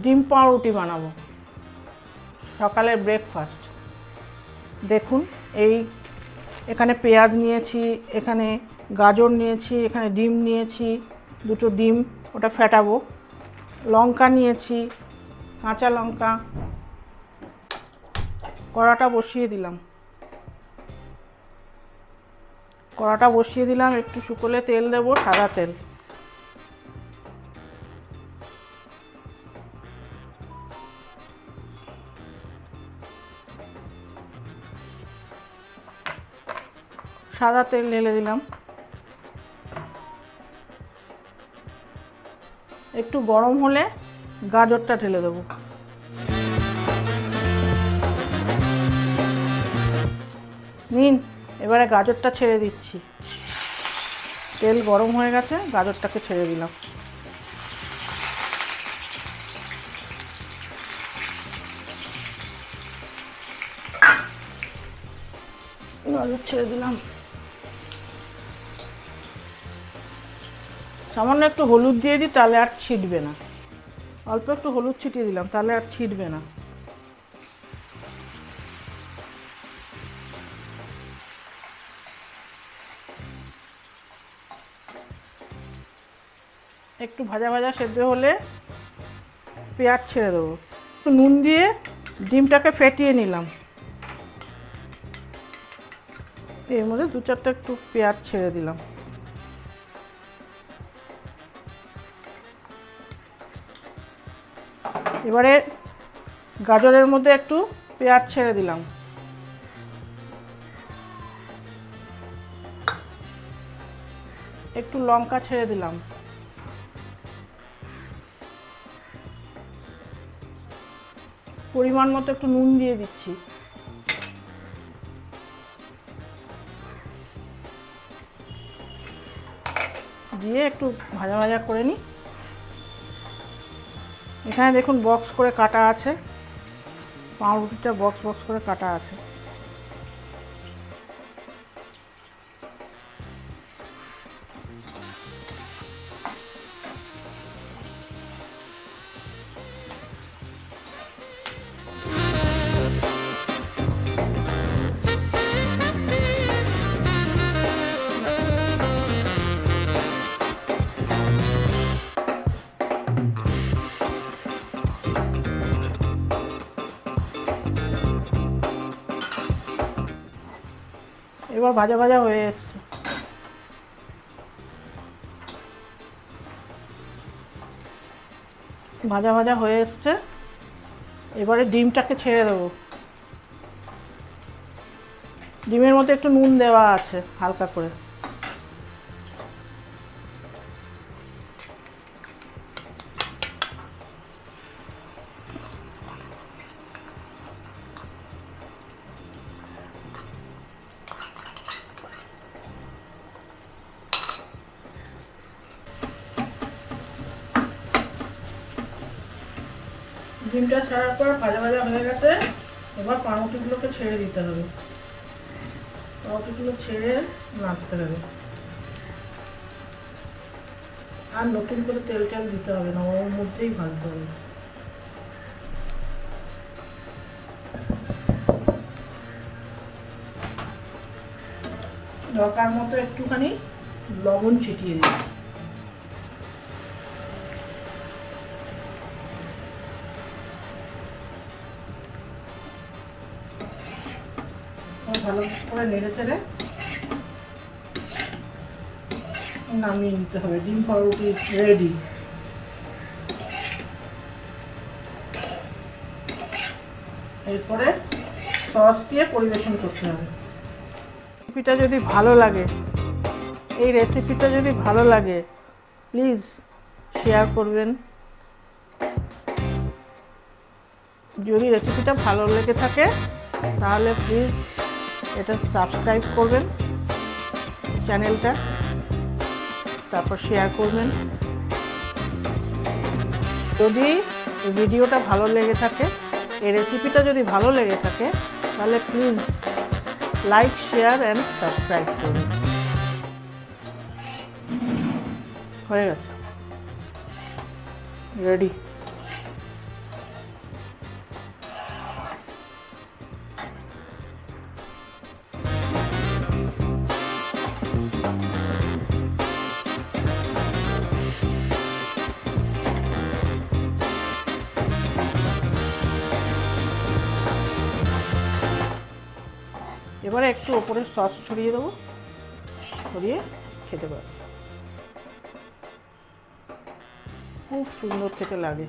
ডিম পাউরুটি বানাবো সকালের ব্রেকফাস্ট। দেখুন এখানে পেঁয়াজ নিয়েছি, এখানে গাজর নিয়েছি, এখানে ডিম নিয়েছি, দুটো ডিম ওটা ফেটাবো, লঙ্কা নিয়েছি, কাঁচা লঙ্কা। কড়াটা বসিয়ে দিলাম, একটু শুকোলে তেল দেবো, সাদা তেল। সাদা তেল ঢেলে দিলাম, একটু গরম হলে গাজরটা ঢেলে দেবো। নিন, এবারে গাজরটা ছেড়ে দিচ্ছি। তেল গরম হয়ে গেছে, গাজরটাকে ছেড়ে দিলাম। গাজর ছেড়ে দিলাম, সামান্য একটু হলুদ দিয়ে দিই, তাহলে আর ছিটবে না। অল্প একটু হলুদ ছিটিয়ে দিলাম, তাহলে আর ছিটবে না। একটু ভাজা ভাজা সেদ্ধ হলে পেঁয়াজ ছেড়ে দেবো। একটু নুন দিয়ে ডিমটাকে ফেটিয়ে নিলাম, এর মধ্যে 2-4টা একটু পেঁয়াজ ছেড়ে দিলাম। এবারে গাজরের মধ্যে একটু পেঁয়াজ ছেড়ে দিলাম, একটু লঙ্কা ছেড়ে দিলাম, পরিমাণ মতো একটু নুন দিয়ে দিচ্ছি। দিয়ে একটু ভাজা ভাজা করে নিই। এখানে দেখুন বক্স করে কাটা আছে, পাউরুটিটা বক্স করে কাটা আছে। এবার ভাজা ভাজা হয়ে এসছে। ভাজা ভাজা হয়ে এসছে, এবারে ডিমটাকে ছেড়ে দেবো। ডিমের মধ্যে একটু নুন দেওয়া আছে হালকা করে। ডিমটা ছাড়ার পর ভাজা ভাজা হয়ে গেছে, এবার পাউরুটিগুলোকে ছেড়ে দিতে হবে। পাউরুটিগুলো ছেড়ে নাড়তে হবে, আর নতুন করে তেল দিতে হবে না, ওর মধ্যেই ভাজতে হবে। দরকার মতো একটুখানি লবণ ছিটিয়ে দিই। ভালো করে নেড়ে চেড়ে নামিয়ে নিতে হবে। ডিম পাউরুটি রেডি। এরপরে সস দিয়ে পরিবেশন করতে হবে। রেসিপিটা যদি ভালো লাগে প্লিজ শেয়ার করবেন। যদি রেসিপিটা ভালো লেগে থাকে তাহলে প্লিজ এটা সাবস্ক্রাইব করবেন চ্যানেলটা, তারপর শেয়ার করবেন। যদি ভিডিওটা ভালো লেগে থাকে, এই রেসিপিটা যদি ভালো লেগে থাকে, তাহলে please like, share and subscribe করুন। হয়ে গেছে। রেডি। এবারে একটু ওপরে সস ছড়িয়ে দেবো, ছড়িয়ে খেতে পারো, খুব সুন্দর খেতে লাগে।